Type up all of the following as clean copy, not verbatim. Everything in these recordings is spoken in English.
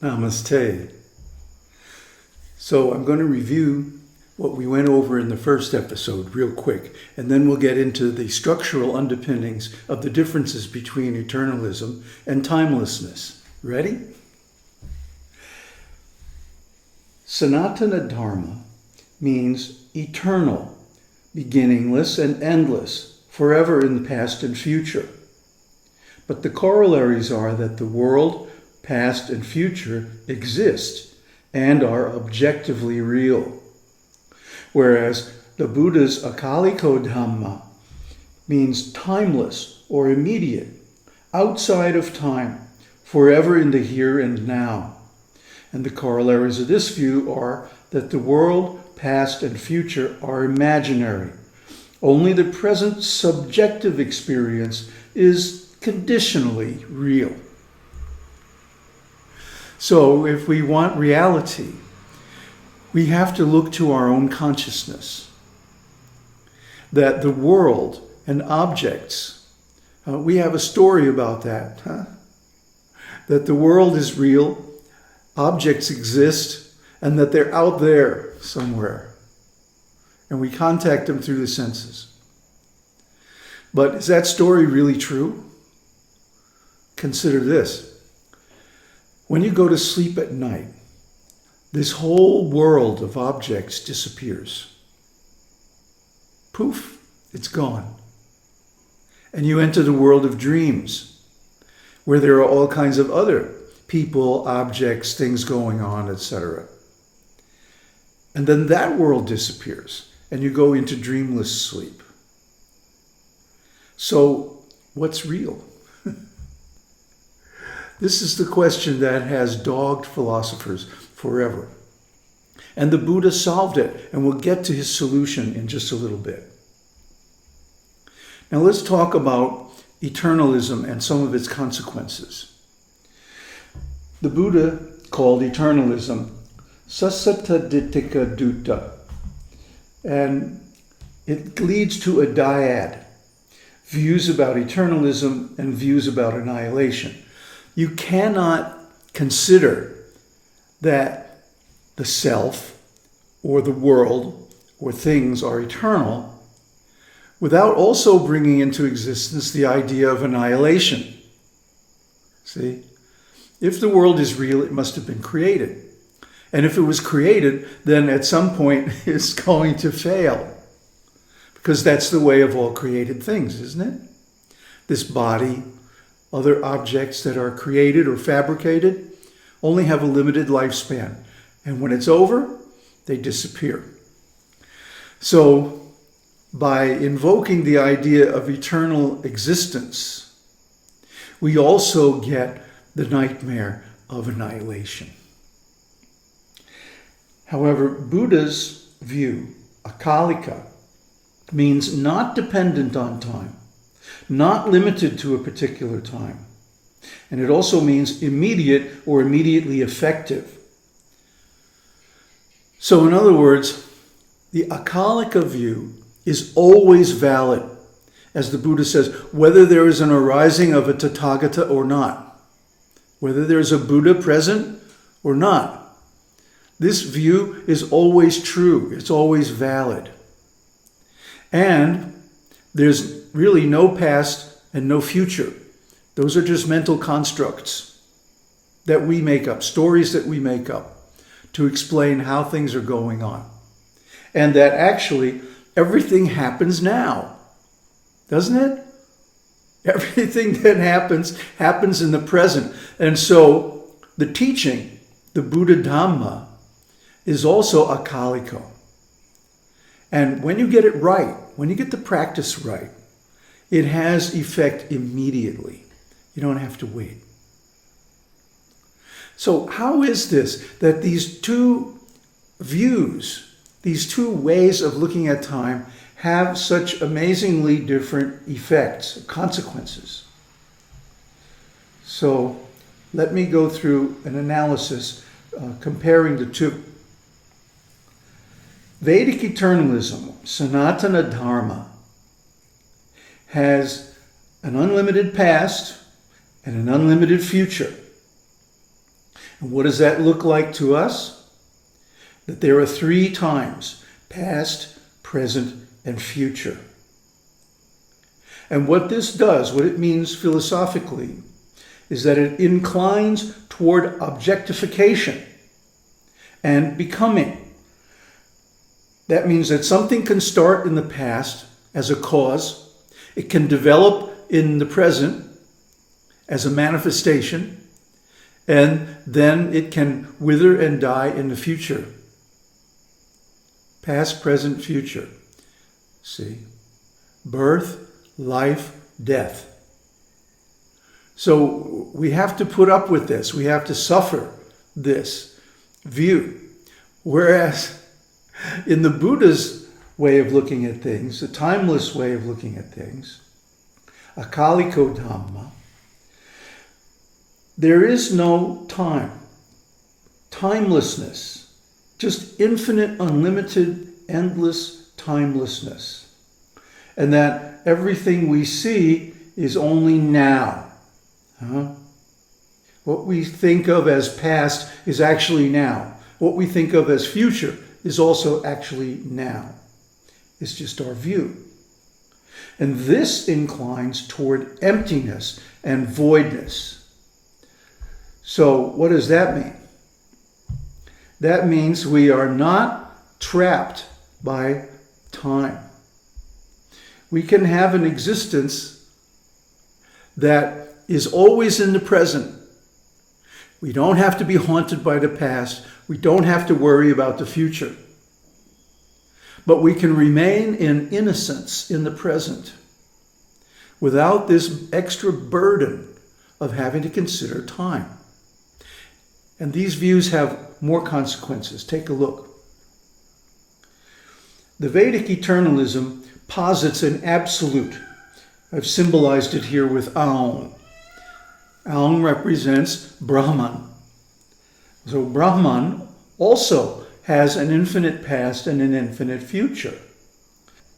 Namaste. So I'm going to review what we went over in the first episode real quick, and then we'll get into the structural underpinnings of the differences between eternalism and timelessness. Ready? Sanatana Dharma means eternal, beginningless and endless, forever in the past and future. But the corollaries are that the world, past and future, exist and are objectively real. Whereas the Buddha's Akaliko Dhamma means timeless or immediate, outside of time, forever in the here and now. And the corollaries of this view are that the world, past and future are imaginary. Only the present subjective experience is conditionally real. So if we want reality, we have to look to our own consciousness. That the world and objects, we have a story about that, that the world is real, objects exist, and that they're out there somewhere. And we contact them through the senses. But is that story really true? Consider this. When you go to sleep at night, this whole world of objects disappears. Poof, it's gone. And you enter the world of dreams, where there are all kinds of other people, objects, things going on, etc. And then that world disappears, and you go into dreamless sleep. So, what's real? This is the question that has dogged philosophers forever. And the Buddha solved it, and we'll get to his solution in just a little bit. Now let's talk about eternalism and some of its consequences. The Buddha called eternalism sasatāh dutta, and it leads to a dyad, views about eternalism and views about annihilation. You cannot consider that the self or the world or things are eternal without also bringing into existence the idea of annihilation. See? If the world is real, it must have been created. And if it was created, then at some point it's going to fail. Because that's the way of all created things, isn't it? This body, other objects that are created or fabricated, only have a limited lifespan. And when it's over, they disappear. So, by invoking the idea of eternal existence, we also get the nightmare of annihilation. However, Buddha's view, akalika, means not dependent on time, not limited to a particular time. And it also means immediate or immediately effective. So in other words, the akalika view is always valid, as the Buddha says, whether there is an arising of a Tathagata or not, whether there's a Buddha present or not. This view is always true, it's always valid. And there's really no past and no future. Those are just mental constructs that we make up, stories that we make up to explain how things are going on. And that actually everything happens now, doesn't it? Everything that happens in the present. And so the teaching, the Buddha Dhamma, is also akaliko. And when you get it right, when you get the practice right, it has effect immediately. You don't have to wait. So how is this that these two views, these two ways of looking at time have such amazingly different effects, consequences? So let me go through an analysis comparing the two. Vedic eternalism, Sanatana Dharma, has an unlimited past and an unlimited future. And what does that look like to us? That there are 3 times: past, present, and future. And what this does, what it means philosophically, is that it inclines toward objectification and becoming. That means that something can start in the past as a cause. It can develop in the present as a manifestation. And then it can wither and die in the future. Past, present, future. See? Birth, life, death. So we have to put up with this. We have to suffer this view. Whereas in the Buddha's way of looking at things, the timeless way of looking at things, akaliko dhamma, there is no time. Timelessness. Just infinite, unlimited, endless timelessness. And that everything we see is only now. What we think of as past is actually now. What we think of as future is also actually now. It's just our view. And this inclines toward emptiness and voidness. So what does that mean? That means we are not trapped by time. We can have an existence that is always in the present. We don't have to be haunted by the past. We don't have to worry about the future. But we can remain in innocence in the present without this extra burden of having to consider time. And these views have more consequences. Take a look. The Vedic eternalism posits an absolute. I've symbolized it here with Aum. Aum represents Brahman. So Brahman also has an infinite past and an infinite future.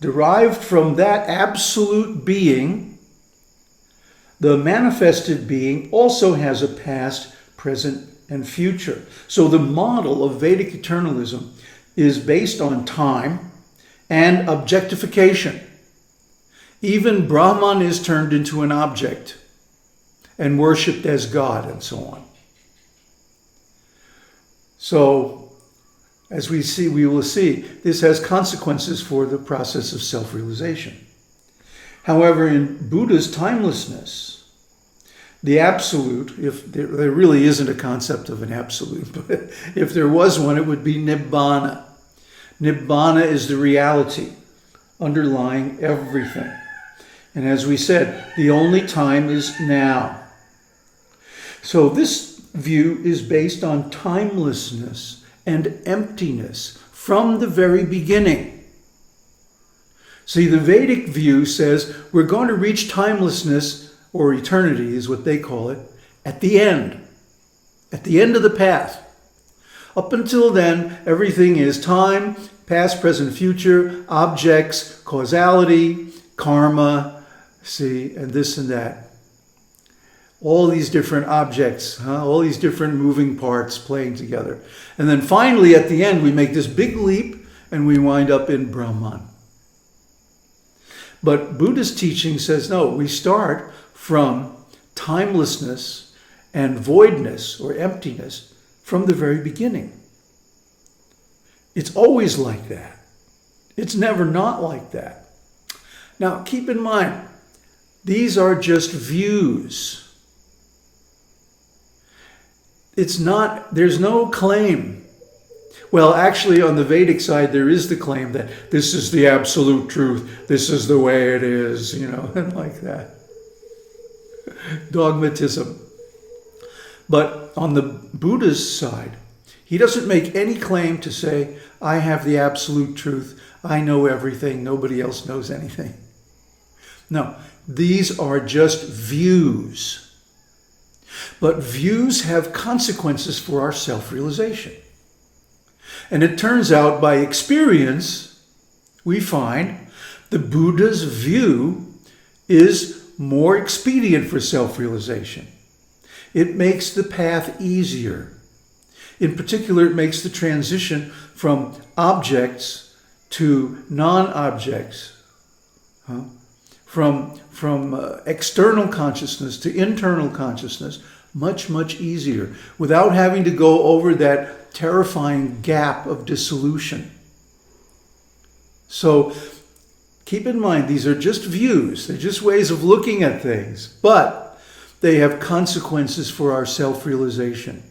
Derived from that absolute being, the manifested being also has a past, present, and future. So the model of Vedic eternalism is based on time and objectification. Even Brahman is turned into an object and worshipped as God and so on. So, as we will see, this has consequences for the process of self-realization. However, in Buddha's timelessness, the absolute, if there really isn't a concept of an absolute, but if there was one, it would be Nibbana. Nibbana is the reality underlying everything. And as we said, the only time is now. So this view is based on timelessness and emptiness from the very beginning. See, the Vedic view says we're going to reach timelessness, or eternity is what they call it, at the end of the path. Up until then, everything is time, past, present, future, objects, causality, karma, see, and this and that. All these different objects, all these different moving parts playing together. And then finally, at the end, we make this big leap and we wind up in Brahman. But Buddhist teaching says, no, we start from timelessness and voidness or emptiness from the very beginning. It's always like that. It's never not like that. Now, keep in mind, these are just views. There's no claim. Well, actually, on the Vedic side, there is the claim that this is the absolute truth. This is the way it is, and like that. Dogmatism. But on the Buddha's side, he doesn't make any claim to say, I have the absolute truth. I know everything. Nobody else knows anything. No, these are just views. But views have consequences for our self-realization. And it turns out by experience, we find the Buddha's view is more expedient for self-realization. It makes the path easier In particular, it makes the transition from objects to non-objects, from external consciousness to internal consciousness, much, much easier, without having to go over that terrifying gap of dissolution. So keep in mind, these are just views. They're just ways of looking at things, but they have consequences for our self-realization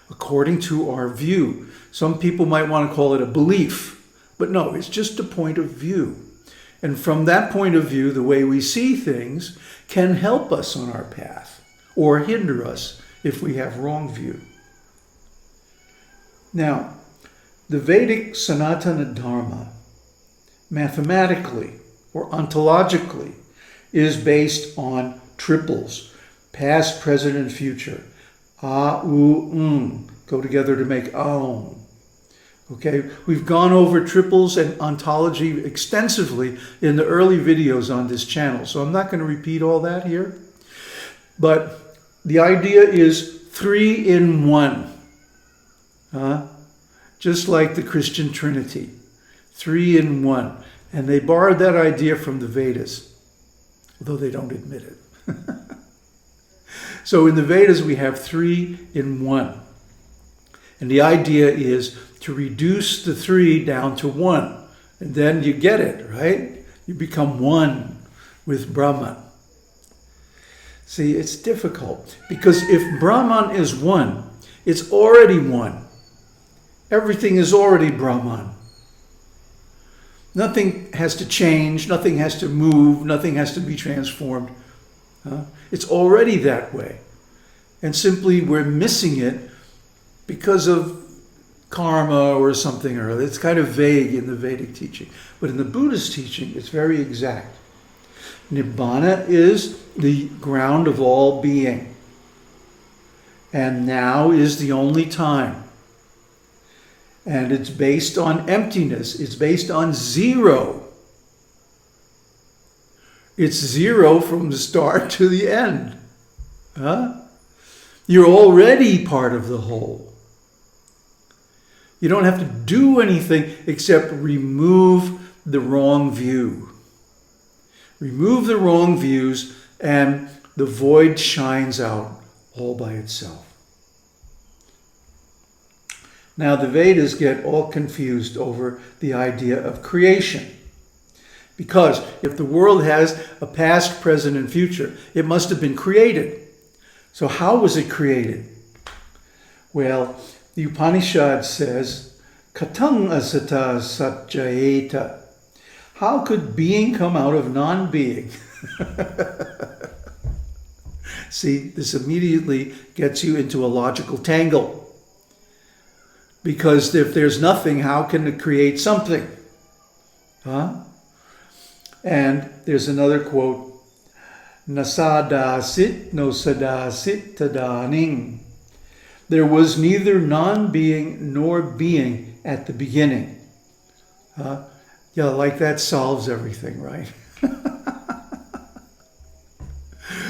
according to our view. Some people might want to call it a belief, but no, it's just a point of view. And from that point of view, the way we see things can help us on our path or hinder us if we have wrong view. Now, the Vedic Sanatana Dharma, mathematically or ontologically, is based on triples, past, present, and future. A, U, Un go together to make Aum. Okay, we've gone over triples and ontology extensively in the early videos on this channel, so I'm not going to repeat all that here. But the idea is 3 in 1. Just like the Christian Trinity. 3 in 1. And they borrowed that idea from the Vedas, although they don't admit it. So in the Vedas we have 3 in 1. And the idea is to reduce the 3 down to 1. And then you get it, right? You become one with Brahman. See, it's difficult because if Brahman is 1, it's already 1. Everything is already Brahman. Nothing has to change, nothing has to move, nothing has to be transformed. It's already that way. And simply we're missing it because of karma or something or other. It's kind of vague in the Vedic teaching. But in the Buddhist teaching, it's very exact. Nibbana is the ground of all being. And now is the only time. And it's based on emptiness. It's based on zero. It's zero from the start to the end. You're already part of the whole. You don't have to do anything except remove the wrong view. Remove the wrong views and the void shines out all by itself. Now the Vedas get all confused over the idea of creation. Because if the world has a past, present, and future, it must have been created. So how was it created? Well, the Upanishad says, Katham asataḥ sat jāyeta. How could being come out of non-being? See, this immediately gets you into a logical tangle. Because if there's nothing, how can it create something? And there's another quote, Nāsadāsīt, nāsadāsīt, tadānīṃ. There was neither non-being nor being at the beginning. Yeah, like that solves everything, right?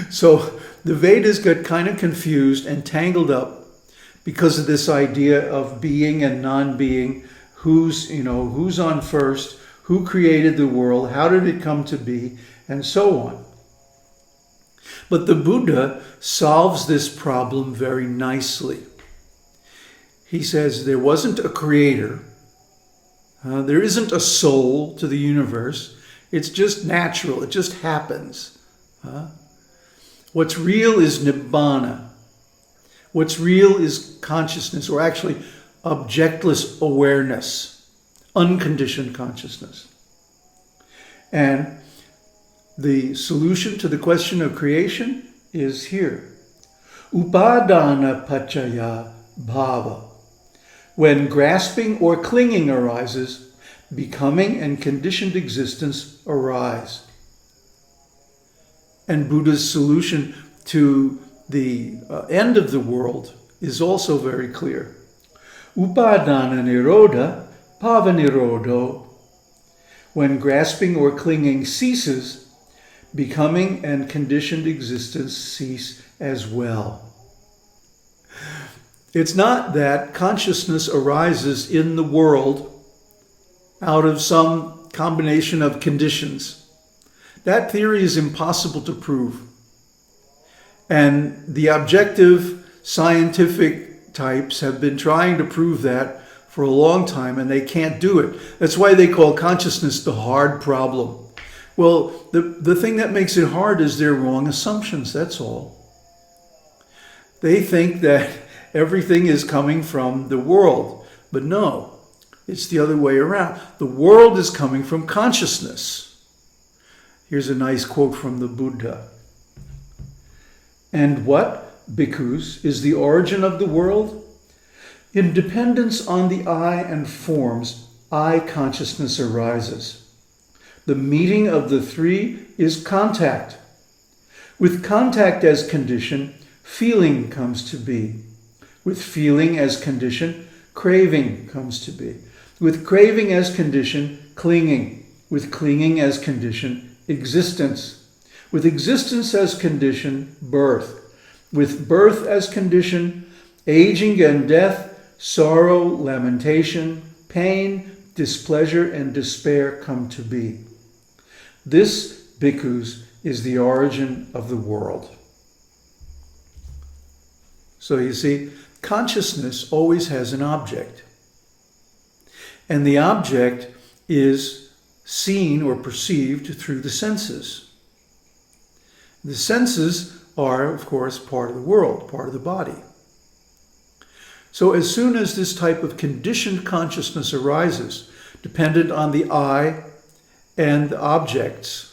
So the Vedas got kind of confused and tangled up because of this idea of being and non-being, who's on first, who created the world, how did it come to be, and so on. But the Buddha solves this problem very nicely. He says there wasn't a creator, there isn't a soul to the universe, it's just natural, it just happens. What's real is nibbana. What's real is consciousness, or actually objectless awareness, unconditioned consciousness. And the solution to the question of creation is here. Upādāna paccaya bhava. When grasping or clinging arises, becoming and conditioned existence arise. And Buddha's solution to the end of the world is also very clear. Upādāna nirodha, bhavanirodho. When grasping or clinging ceases, becoming and conditioned existence cease as well. It's not that consciousness arises in the world out of some combination of conditions. That theory is impossible to prove. And the objective scientific types have been trying to prove that for a long time, and they can't do it. That's why they call consciousness the hard problem. Well, the thing that makes it hard is their wrong assumptions, that's all. They think that everything is coming from the world, but no, it's the other way around. The world is coming from consciousness. Here's a nice quote from the Buddha. And what, bhikkhus, is the origin of the world? In dependence on the I and forms, I consciousness arises. The meeting of the three is contact. With contact as condition, feeling comes to be. With feeling as condition, craving comes to be. With craving as condition, clinging. With clinging as condition, existence. With existence as condition, birth. With birth as condition, aging and death, sorrow, lamentation, pain, displeasure, and despair come to be. This, bhikkhus, is the origin of the world. So you see, consciousness always has an object. And the object is seen or perceived through the senses. The senses are, of course, part of the world, part of the body. So as soon as this type of conditioned consciousness arises, dependent on the I and the objects,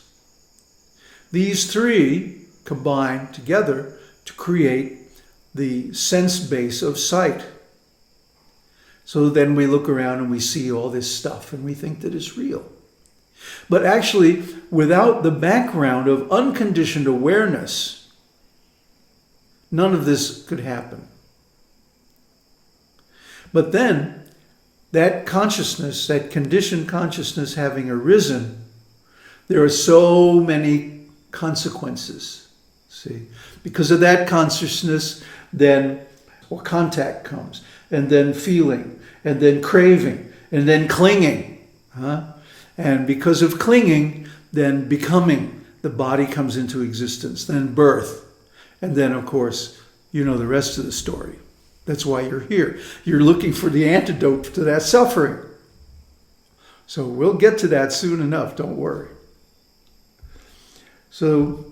these three combine together to create the sense base of sight. So then we look around and we see all this stuff and we think that it's real. But actually, without the background of unconditioned awareness, none of this could happen. But then, that consciousness, that conditioned consciousness having arisen, there are so many consequences. See, because of that consciousness, then contact comes, and then feeling, and then craving, and then clinging. And because of clinging, then becoming, the body comes into existence, then birth. And then, of course, you know the rest of the story. That's why you're here. You're looking for the antidote to that suffering. So we'll get to that soon enough, don't worry. So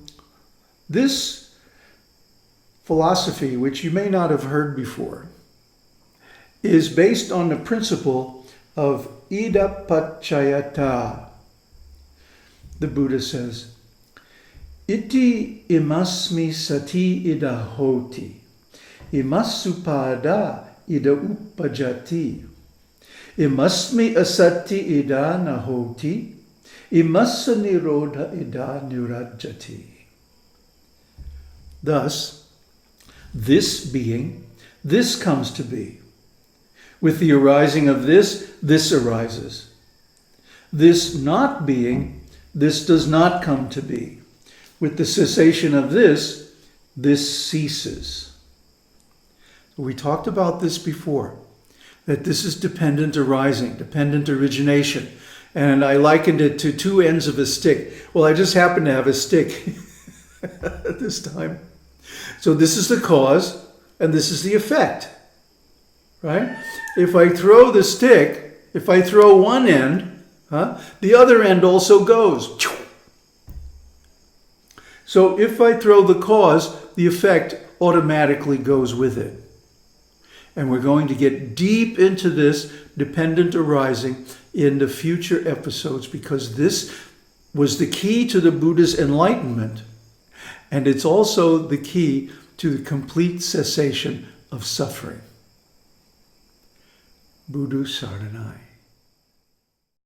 this philosophy, which you may not have heard before, is based on the principle of idappaccayata. The Buddha says, iti imasmi sati ida hoti, imassupada ida uppajati, imasmi asati ida nahoti, imassa nirodha ida nirajjati. Thus, this being, this comes to be. With the arising of this, this arises. This not being, this does not come to be. With the cessation of this, this ceases. We talked about this before, that this is dependent arising, dependent origination. And I likened it to two ends of a stick. Well, I just happen to have a stick at this time. So this is the cause, and this is the effect. Right? If I throw the stick, if I throw one end, the other end also goes. So if I throw the cause, the effect automatically goes with it. And we're going to get deep into this dependent arising in the future episodes, because this was the key to the Buddha's enlightenment. And it's also the key to the complete cessation of suffering. Buddhu Saranai.